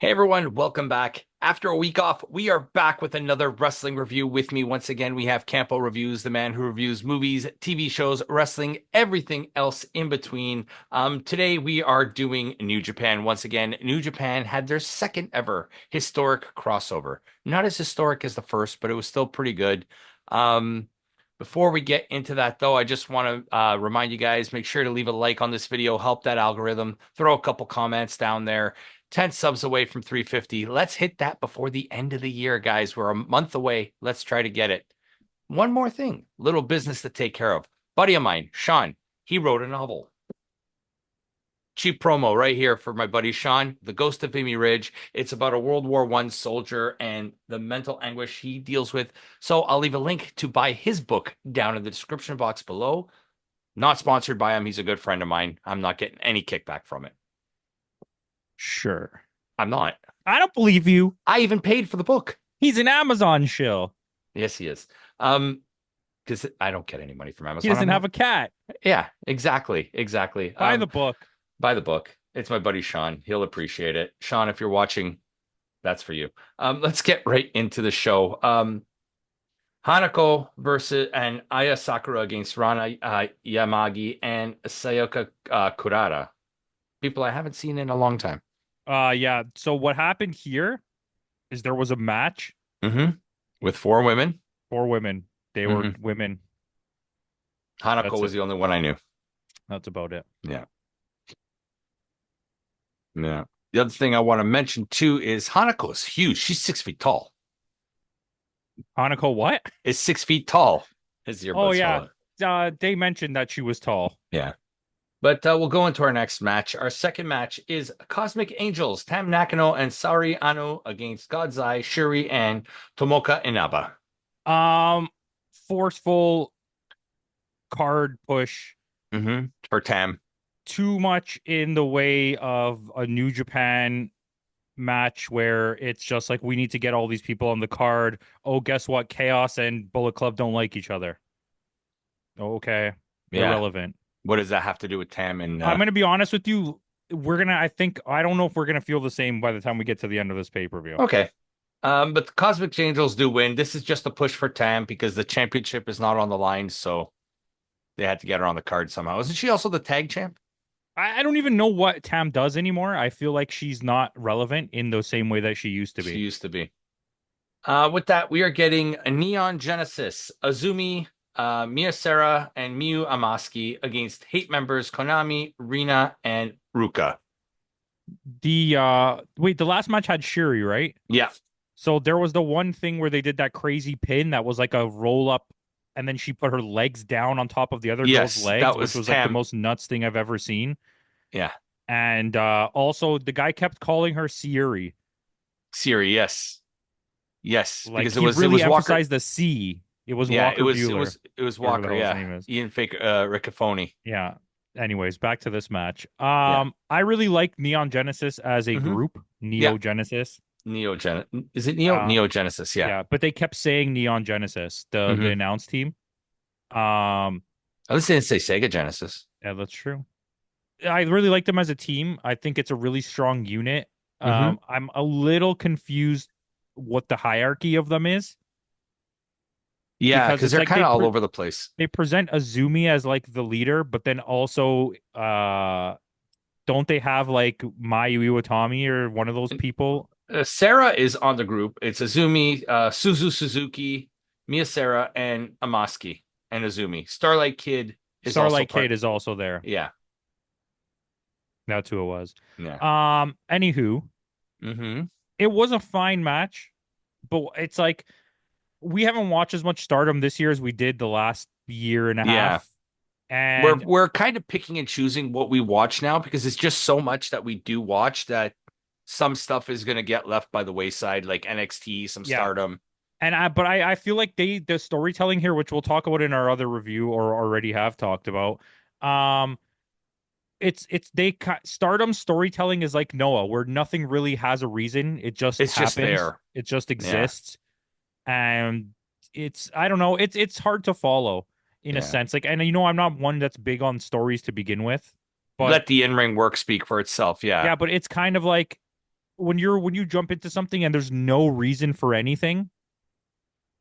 Hey everyone, welcome back. After a week off, we are back with another wrestling review. With me once again, we have Campo.Reviews, the man who reviews movies, TV shows, wrestling, everything else in between. Today we are doing New Japan. Once again, New Japan had their second ever historic crossover. Not as historic as the first, but it was still pretty good. Um, Before we get into that, though, I just want to remind you guys, make sure to leave a like on this video, help that algorithm, throw a couple comments down there. 10 subs away from 350. Let's hit that before the end of the year, guys. We're a month away. Let's try to get it. One more thing, little business to take care of. Buddy of mine, Sean, he wrote a novel. Cheap promo right here for my buddy Sean, The Ghost of Vimy Ridge. It's about a World War I soldier and the mental anguish he deals with. So I'll leave a link to buy his book down in the description box below. Not sponsored by him. He's a good friend of mine. I'm not getting any kickback from it. Sure. I'm not. I don't believe you. I even paid for the book. He's an Amazon shill. Yes, he is. Because I don't get any money from He Amazon. doesn't have a cat. Yeah, exactly. Buy the book. Buy the book. It's my buddy Sean. He'll appreciate it. Sean, if you're watching, that's for you. Let's get right into the show. Hanako versus and Aya Sakura against Rana Yamagi and Sayaka Kurata. People I haven't seen in a long time. Yeah. So what happened here is there was a match Mm-hmm. With four women. for women. They were women. Hanako That's was it. the only one I knew. That's about it. Yeah. Yeah. The other thing I want to mention too is Hanako is huge. She's 6 feet tall. Hanako, what? Is 6 feet tall. His Oh earbuds yeah. fell out. They mentioned that she was tall. Yeah. But we'll go into our next match. Our second match is Cosmic Angels, Tam Nakano and Sari Ano against Godzai, Shuri, and Tomoka Inaba. Forceful card push. For Tam. Too much in the way of a New Japan match where it's just like we need to get all these people on the card. Oh, guess what? Chaos and Bullet Club don't like each other. Okay. Yeah. Irrelevant. What does that have to do with Tam and I'm gonna be honest with you. I don't know if we're gonna feel the same by the time we get to the end of this pay-per-view. Okay. But the Cosmic Angels do win. This is just a push for Tam because the championship is not on the line, so they had to get her on the card somehow. Isn't she also the tag champ? I don't even know what Tam does anymore. I feel like she's not relevant in the same way that she used to She be. used to be. With that, we are getting a Neon Genesis, Azumi, Miyasera, and Miyu Amaski against Hate members Konami, Rina, and Ruka. The last match had Shuri, right? Yeah. So there was the one thing where they did that crazy pin that was like a roll up, and then she put her legs down on top of the other girl's Yes, legs, that which was was like the Tam. most nuts thing I've ever seen. Yeah. And also the guy kept calling her Siri. Siri, yes. Yes, Like because he it really was Walker. emphasized the C. It was Yeah, Walker Bueller, it was whatever the Walker, hell his yeah. name is. Ian Fake Riccofoni. Yeah. Anyways, back to this match. Yeah. I really like Neon Genesis as a Mm-hmm. group. Yeah. Neo Genesis. Neo Gen is it Neo? Uh, Neo Genesis, yeah. yeah, but they kept saying Neon Genesis, the Mm-hmm. announce team. Um, At least they didn't say Sega Genesis. yeah, that's true. I really like them as a team. I think it's a really strong unit. Mm-hmm. I'm a little confused what the hierarchy of them is Yeah, because because it's they're like kind of all over the place. they present Azumi as like the leader, but then also don't they have like Mayu Iwatani or one of those people? Sarah is on the group. It's Azumi, Suzuki, Miyasera, and Amaski, and Azumi. Starlight Kid is also Starlight part. Kid is also there. Yeah, That's who it was. yeah. Anywho, Mm-hmm. it was a fine match, but it's like we haven't watched as much Stardom this year as we did the last year and a Yeah, half. And we're kind of picking and choosing what we watch now because it's just so much that we do watch that some stuff is gonna get left by the wayside, like NXT, some yeah, Stardom. I feel like the storytelling here, which we'll talk about in our other review or already have talked about, um, Stardom storytelling is like Noah, where nothing really has a reason. It just It's just happens. there. It just Yeah, exists. And I don't know, it's hard to follow in a yeah. sense. Like, and I'm not one that's big on stories to begin with, but Let the in-ring work speak for itself. Yeah, yeah, but it's kind of like when you jump into something and there's no reason for anything,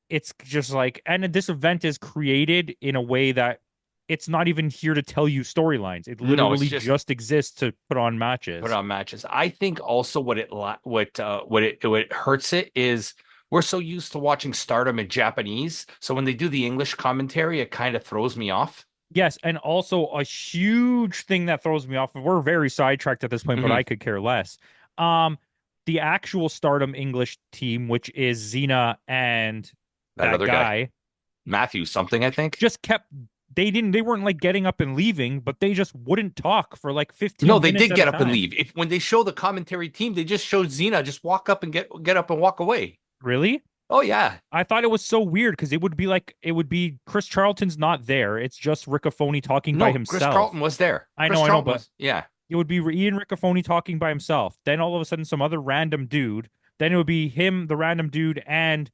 it's just like, and this event is created in a way that it's not even here to tell you storylines. It No, it's literally just just exists to put on put matches. on matches. I think also what it hurts it is we're so used to watching Stardom in Japanese, so when they do the English commentary, it kind of throws me off. Yes, and also a huge thing that throws me off. We're very sidetracked at this point, but Hmm. I could care less. Um, the actual Stardom English team, which is Xena and That that other guy, guy, Matthew something, I think. just kept they weren't like getting up and leaving, but they just wouldn't talk for like No, 15 they minutes did at a get up and time. leave. If when they show the commentary team, they just show Xena just walk up and get up and walk away. Really? Oh yeah. I thought it was so weird because it would be Chris Charlton's not there. It's just Riccofoni talking by No, Chris himself. Charlton was there. I know, Chris Charlton but was, yeah. it would be Ian Riccofoni talking by himself. Then all of a sudden, some other random dude. Then it would be him, the random dude, and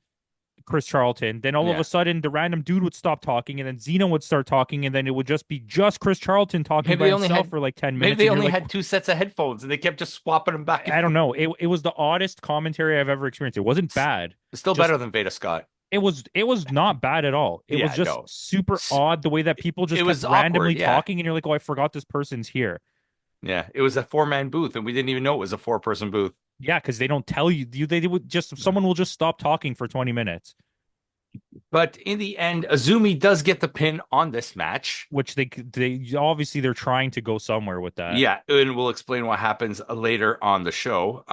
Chris Charlton. Then all of a Yeah. sudden, the random dude would stop talking, and then Xena would start talking, and then it would just be just Chris Charlton talking Maybe by they only himself had for like 10 maybe minutes. they And you're only like, had two sets of headphones and they kept just swapping them back and I don't forth. know. It was the oddest commentary I've ever experienced. It wasn't bad. It's still Just better than Veda Scott. it was not bad at all. It was Yeah, just no. super odd the way that people just It kept was awkward, randomly yeah. talking, and you're like, oh, I forgot this person's here. Yeah. It was a four-man booth and we didn't even know it was a four-person booth. Yeah, because they don't tell you. They would just No. someone will just stop talking for 20 minutes, But in the end, Azumi does get the pin on this match. which they obviously they're trying to go somewhere with that. Yeah, and we'll explain what happens later on the show.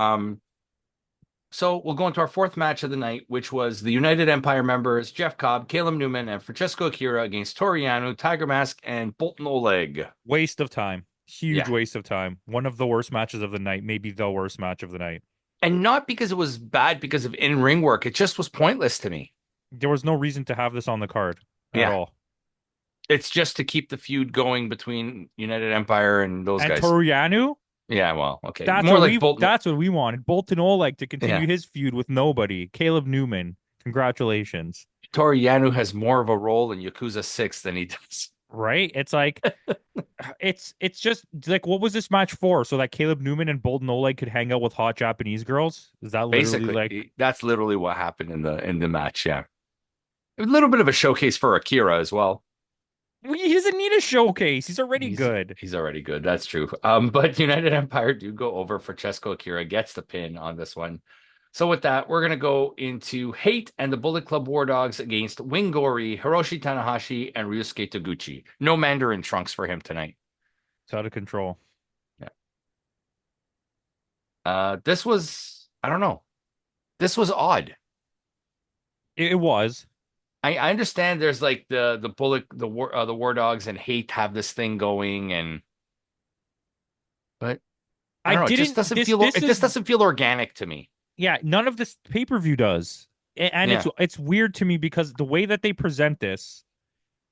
So we'll go into our fourth match of the night, which was the United Empire members Jeff Cobb, Caleb Newman, and Francesco Akira against Toriano, Tiger Mask, and Bolton Oleg. Waste of time. Huge Yeah. waste of time. One of the worst matches of the night, maybe the worst match of the night. And not because it was bad because of in-ring work. It just was pointless to me. There was no reason to have this on the card at Yeah. all. It's just to keep the feud going between United Empire and those And guys. Toriano, Yeah, well, okay. More like Bolton. that's what we wanted. Bolton Oleg to Yeah. continue his feud with nobody. Caleb Newman. Congratulations. Toriano has more of a role in Yakuza 6 than he does. Right? It's like it's just like what was this match for? So that Caleb Newman and Bolton Oleg could hang out with hot Japanese girls? Is that literally like Basically, that's literally what happened in the match, yeah. A little bit of a showcase for Akira as well. he doesn't need a showcase. He's already He's good. he's already good. That's true. But United Empire do go over. Francesco Akira gets the pin on this one. So with that, we're gonna go into Hate and the Bullet Club War Dogs against Wingori, Hiroshi Tanahashi, and Ryusuke Taguchi. No Mandarin trunks for him tonight. It's out of control. Yeah. This was I don't know. This was odd. It was. I understand there's like the Bullet the War Dogs and Hate have this thing going and but I I don't know. It just didn't doesn't this feel this it is just doesn't feel organic to me. yeah, none of this pay-per-view does. And Yeah. it's weird to me because the way that they present this,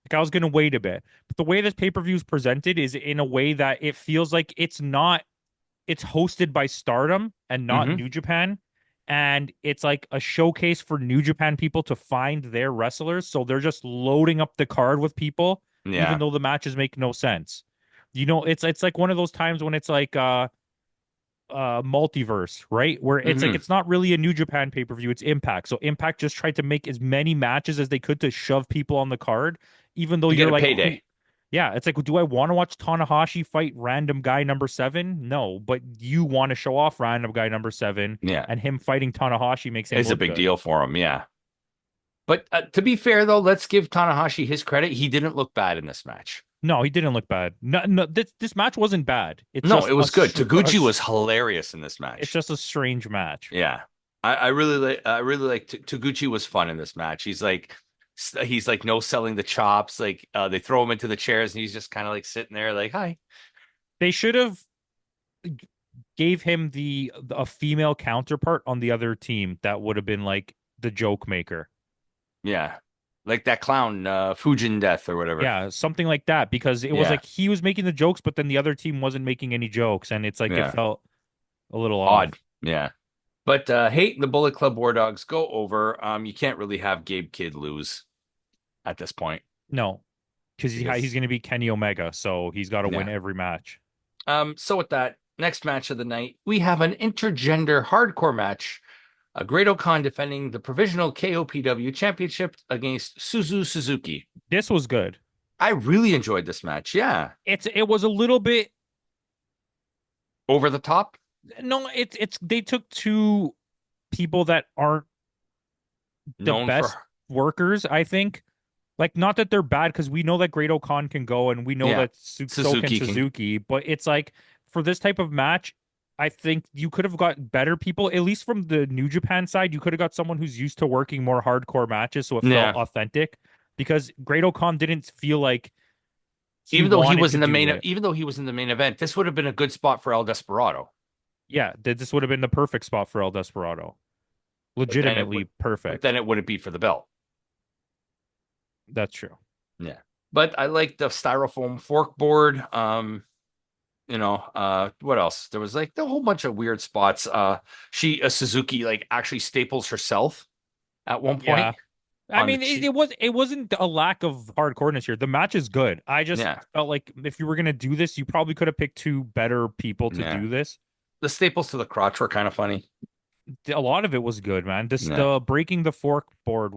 like I was gonna wait a bit, but the way this pay-per-view is presented is in a way that it feels like it's hosted by Stardom and not Hmm. New Japan. And it's like a showcase for New Japan people to find their wrestlers. So they're just loading up the card with people, even Yeah. though the matches make no sense. You know, it's like one of those times when it's like multiverse, right? Where it's like Hmm. it's not really a New Japan pay-per-view, it's Impact. So Impact just tried to make as many matches as they could to shove people on the card, even though To get you're a like, who, payday. yeah, it's like, do I want to watch Tanahashi fight random guy number 7? No, but you want to show off random guy number 7, Yeah. and him fighting Tanahashi makes him It's a look big good. deal for him. Yeah. But to be fair, though, let's give Tanahashi his credit. He didn't look bad in this match. No, he didn't look bad. No, no, this match wasn't bad. It's No, just it was good. Taguchi was hilarious in this it's match. just a strange match. Yeah. I really like Taguchi was fun in this match. He's like no selling the chops. Like they throw him into the chairs and he's just kind of like sitting there like, hi. They should have gave him the a female counterpart on the other team that would have been like the joke maker. Yeah. Like that clown, Fujin Death or whatever. Yeah, something like that because it was Yeah. like he was making the jokes, but then the other team wasn't making any jokes, and it's like it Yeah. felt a little Odd. off. Yeah. But Hate and the Bullet Club War Dogs go over. You can't really have Gabe Kidd lose at this point. No, because Because he's going to be Kenny Omega, so he's got to win yeah. every match. So with that, Next match of the night, we have an intergender hardcore match. Great Khan defending the provisional KOPW championship against Suzu Suzuki. This was good. I really enjoyed this match. Yeah. It was a little bit Over the top. no, it's they took two people that aren't the Known for, best workers, I think. Like, not that they're bad, because we know that Great Khan can go, and we know yeah, that so can Suzuki. But it's like, for this type of match, I think you could have got better people, at least from the New Japan side. You could have got someone who's used to working more hardcore matches, so it felt Yeah. authentic. Because Great Khan didn't feel like he Even though he wanted was to in the do main, it. even though he was in the main event, this would have been a good spot for El Desperado. Yeah, this would have been the perfect spot for El Desperado. Legitimately But perfect. then it wouldn't be for the belt. That's true. Yeah. But I like the styrofoam fork board. What else? There was like a whole bunch of weird spots. Suzuki like actually staples herself at one Yeah. point I on the mean, cheek. it wasn't a lack of hardcoreness here. The match is good. I just Yeah. felt like if you were gonna do this, you probably could have picked two better people to Yeah. do this. The staples to the crotch were kind of funny. A lot of it was good, man. Yeah. The breaking the fork board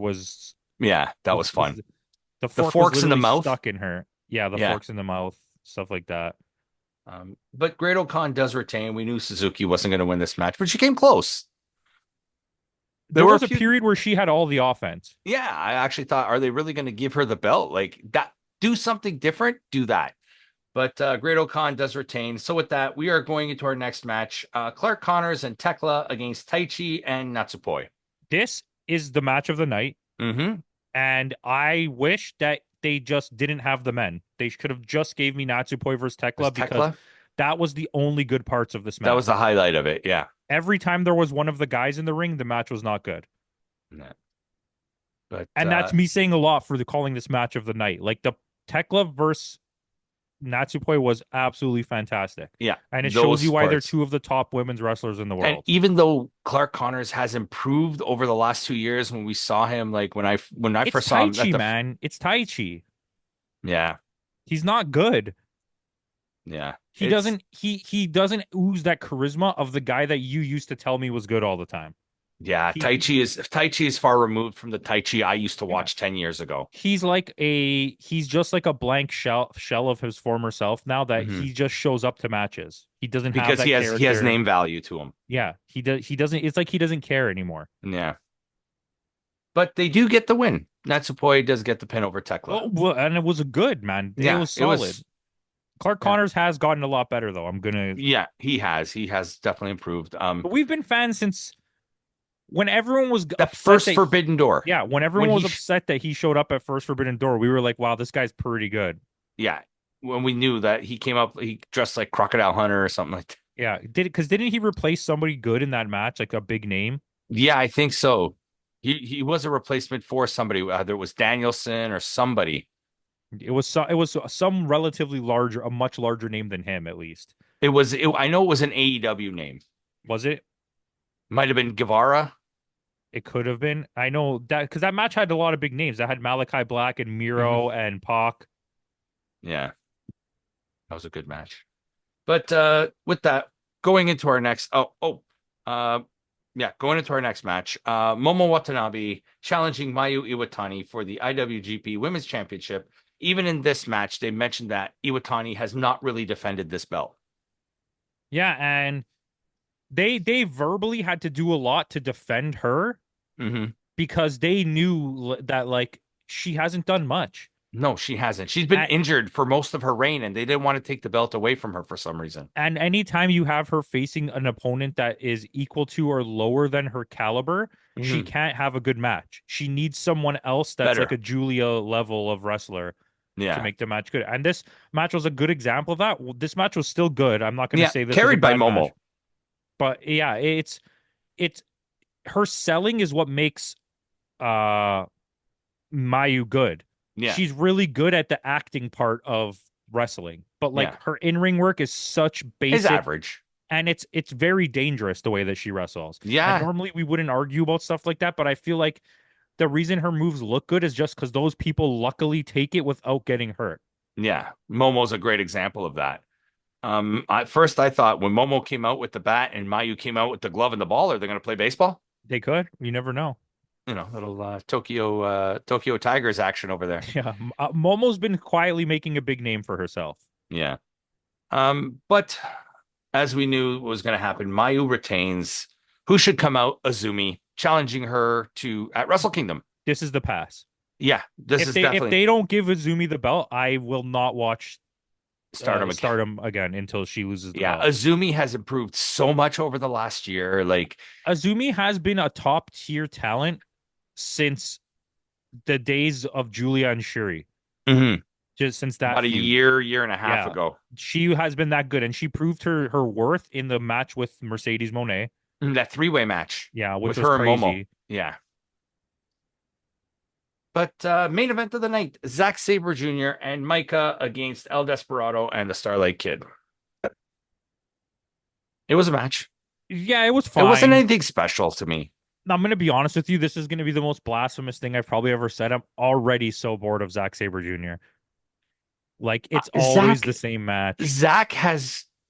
Yeah, that was fun. the The fork was forks in the literally mouth. stuck in her. Yeah, the Yeah. forks in the mouth, stuff like that. But Great Khan does retain. We knew Suzuki wasn't going to win this match, but she came close. There were a was a few. period where she had all the offense. Yeah, I actually thought, are they really going to give her the belt? Like that, do something different, do that. But Great Khan does retain. So with that, we are going into our next match. Clark Connors and Tekla against Taichi and Natsupoi. This is the match of the night. Mm-hmm. And I wish that they just didn't have the men. They could have just gave me Natsupoi versus Tekla, because that was the only good parts of this match. That was the highlight of it. Yeah. Every time there was one of the guys in the ring, the match was not good. Yeah. But And that's me saying a lot for calling this match of the night. Like, the Tekla versus Natsupoi was absolutely fantastic. Yeah. And it shows you why they're two of the top women's wrestlers in the world. And even though Clark Connors has improved over the last 2 years, when we saw him, like when I first saw him, man, it's Taichi. Yeah, he's not good. Yeah, he doesn't ooze that charisma of the guy that you used to tell me was good all the time. Yeah, Taichi is far removed from the Taichi I used to watch 10 years ago. He's just like a blank shell of his former self now, that he just shows up to matches. He doesn't have that because he has name value to him. Yeah, he doesn't. It's like he doesn't care anymore. Yeah, but they do get the win. Natsupoi does get the pin over Tekla. Oh, well, and it was a good, man. It was solid. Clark Connors has gotten a lot better, though. Yeah, he has definitely improved. But we've been fans since when everyone was the first Forbidden Door. Yeah, when everyone was upset that he showed up at first Forbidden Door, we were like, wow, this guy's pretty good. Yeah, when we knew that he came up, he dressed like Crocodile Hunter or something like that. Yeah, didn't he replace somebody good in that match, like a big name? Yeah, I think so. He was a replacement for somebody, whether it was Danielson or somebody. It was some relatively a much larger name than him, at least. I know it was an AEW name. Was it? Might have been Guevara. It could have been. I know that because that match had a lot of big names. That had Malachi Black and Miro and Pac. Yeah, that was a good match. But with that, going into our next going into our next match, Momo Watanabe challenging Mayu Iwatani for the IWGP Women's Championship. Even in this match, they mentioned that Iwatani has not really defended this belt. Yeah, and they verbally had to do a lot to defend her because they knew that, like, she hasn't done much. No, she hasn't. She's been injured for most of her reign, and they didn't want to take the belt away from her for some reason. And anytime you have her facing an opponent that is equal to or lower than her caliber, she can't have a good match. She needs someone else that's like a Julia level of wrestler to make the match good. And this match was a good example of that. This match was still good. I'm not going to say this carried by Momo. Match. But yeah, it's her selling is what makes Mayu good. Yeah. She's really good at the acting part of wrestling, but her in-ring work is such basic. It's average. And it's very dangerous the way that she wrestles. Yeah. And normally we wouldn't argue about stuff like that, but I feel like the reason her moves look good is just because those people luckily take it without getting hurt. Yeah. Momo's a great example of that. At first I thought when Momo came out with the bat and Mayu came out with the glove and the ball, are they going to play baseball? They could. You never know. Little Tokyo Tigers action over there. Yeah, Momo's been quietly making a big name for herself. Yeah. But as we knew was going to happen, Mayu retains. Who should come out? Azumi, challenging her to at Wrestle Kingdom. This is the pass. Yeah, this is If definitely they don't give Azumi the belt, I will not watch Stardom again. Stardom again until she loses the Yeah, belt. Azumi has improved so much over the last year. Like, Azumi has been a top tier talent since the days of Julia and Shuri. mhm, Just since that about a feud. year and a half Yeah. ago. She has been that good, and she proved her worth in the match with Mercedes Monet. That three-way match Yeah, which with was her and Momo. crazy. Yeah. But main event of the night, Zack Sabre Jr. and Micah against El Desperado and the Starlight Kid. It was a match. Yeah, it was It wasn't fine. anything special to me. I'm gonna be honest with you. This is gonna be the most blasphemous thing I've probably ever said. I'm already so bored of Zack Sabre Jr. Like it's always Zach the same match. Zach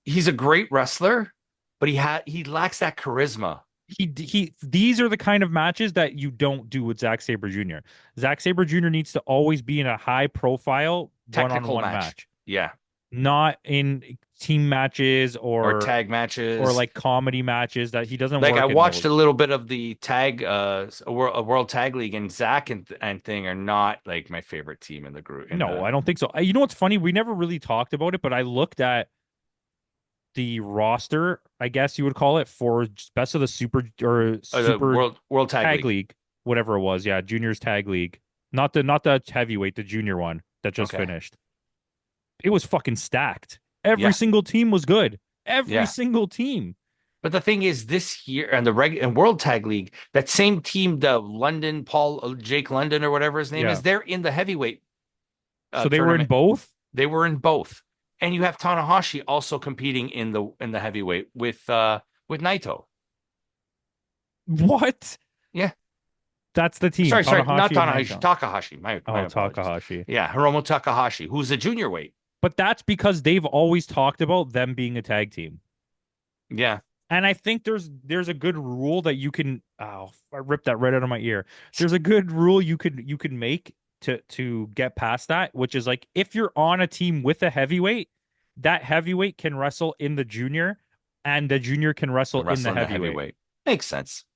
he's a great wrestler, but he lacks that charisma. These are the kind of matches that you don't do with Zack Sabre Jr. Zack Sabre Jr. needs to always be in a high profile Technical one-on-one match. match, Yeah. not in team matches Or tag matches. or like comedy matches that he doesn't Like I work in watched those. a little bit of the tag a world tag league, and Zach and thing are not like my favorite team in the group No, I don't think so. You know what's funny? We never really talked about it, but I looked at the roster, I guess you would call it, for best of the the super world tag tag league. league, whatever it was. Yeah, juniors tag league, not the heavyweight, the junior one that just Okay. finished. It was fucking stacked. Every Yeah. single team was good. Every Yeah. single team. But the thing is, this year and the and World Tag League, that same team, the London Paul Jake London or whatever his name is, Yeah. they're in the heavyweight So they were in tournament. both. They were in both, and you have Tanahashi also competing in the heavyweight with Naito. What? Yeah, That's the team. sorry, not Tanahashi and Tanahashi, Naito. Takahashi. My Oh, apologies. Takahashi. Yeah, Hiromu Takahashi, who's a junior weight. But that's because they've always talked about them being a tag team. Yeah, And I think there's a good rule that you can I ripped that right out of my ear. There's a good rule you could make to get past that, which is like if you're on a team with a heavyweight, that heavyweight can wrestle in the junior and the junior can wrestle in the wrestling the heavyweight. heavyweight makes sense.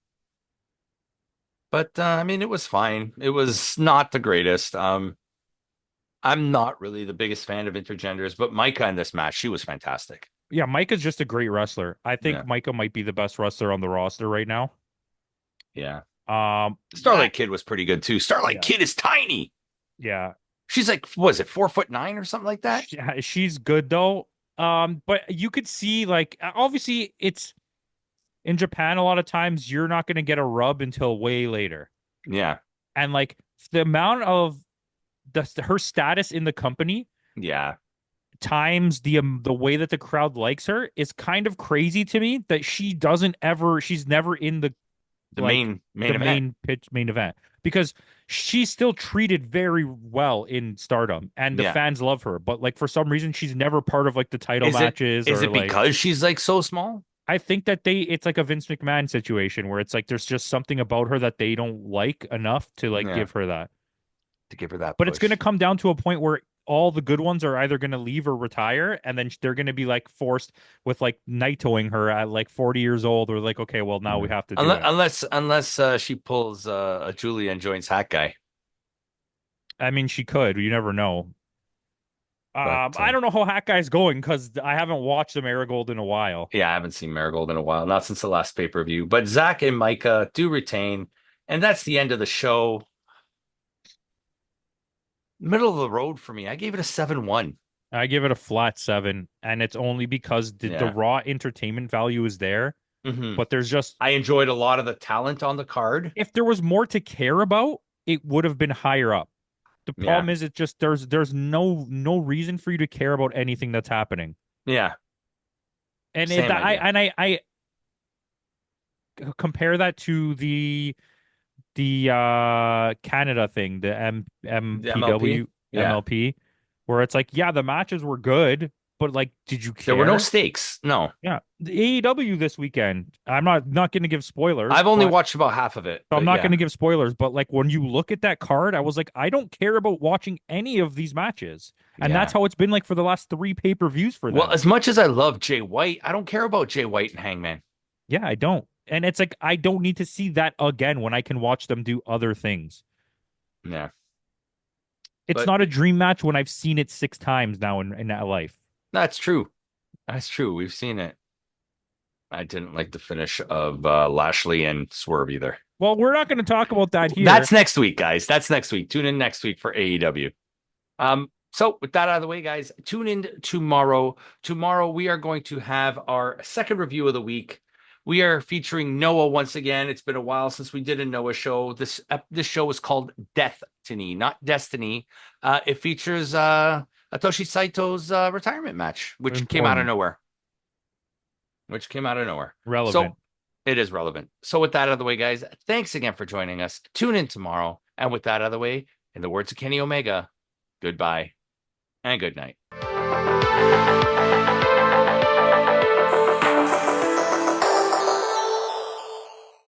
But I mean, it was fine. It was not the greatest. I'm not really the biggest fan of intergenders, but Micah in this match, she was fantastic. Yeah, Micah's just a great wrestler. I think Yeah, Micah might be the best wrestler on the roster right now. yeah. Um Starlight Kid was pretty good too. Starlight yeah, Kid is tiny. yeah. She's like, was it 4'9" or something like that? She's good though. But you could see like obviously it's in Japan, a lot of times you're not going to get a rub until way later. Yeah, And like the amount of her status in the company yeah. times the way that the crowd likes her is kind of crazy to me that she's never in the The like main event. main event because she's still treated very well in Stardom and the Yeah. fans love her, but like for some reason she's never part of like the title Is it matches is or it like because she's like so small? I think that it's like a Vince McMahon situation where it's like there's just something about her that they don't like enough to like Yeah, give her that. to give her that But it's going to push. come down to a point where all the good ones are either going to leave or retire, and then they're going to be like forced with like Naitoing her at like 40 years old, or like, okay, well now we Yeah. have to do it. Unless she pulls a Julia and joins Hat Guy. I mean, she could. You never know. But I don't know how Hat Guy's going because I haven't watched the Marigold in a while. yeah, I haven't seen Marigold in a while, not since the last pay-per-view. But Zach and Micah do retain, and that's the end of the show. Middle of the road for me. I gave it a 7-1. I give it a flat 7, and it's only because the Yeah. raw entertainment value is there, Hmm. but there's just I enjoyed a lot of the talent on the card. if there was more to care about, it would have been higher up. The Yeah. problem is it just there's no reason for you to care about anything that's happening. Yeah. And Same idea. I compare that to the Canada thing, the The MLP? MPW Yeah. MLP, where it's like, yeah, the matches were good, but like, did you There were no care? stakes. No, Yeah, the AEW this weekend. I'm not going to give spoilers, I've only but watched about half of it. I'm But not going yeah, to give spoilers. But like when you look at that card, I was like, I don't care about watching any of these matches, and that's yeah. how it's been like for the last three pay-per-views for Well, them. as much as I love Jay White, I don't care about Jay White and Hangman. Yeah, I don't, and it's like I don't need to see that again when I can watch them do other things. Yeah, It's but not a dream match when I've seen it six times now in that life. that's true. That's true. We've seen it. I didn't like the finish of Lashley and Swerve either. Well, we're not going to talk about that here. That's next week, guys. That's next week. Tune in next week for AEW. So with that out of the way, guys, tune in tomorrow. Tomorrow we are going to have our second review of the week. We are featuring Noah once again. It's been a while since we did a Noah show. This show is called Destiny, not Destiny. It features Hitoshi Saito's retirement match, which came out of Important, nowhere. Which came out of nowhere. relevant. So it is relevant. So with that out of the way, guys, thanks again for joining us. Tune in tomorrow. And with that out of the way, in the words of Kenny Omega, goodbye and good night.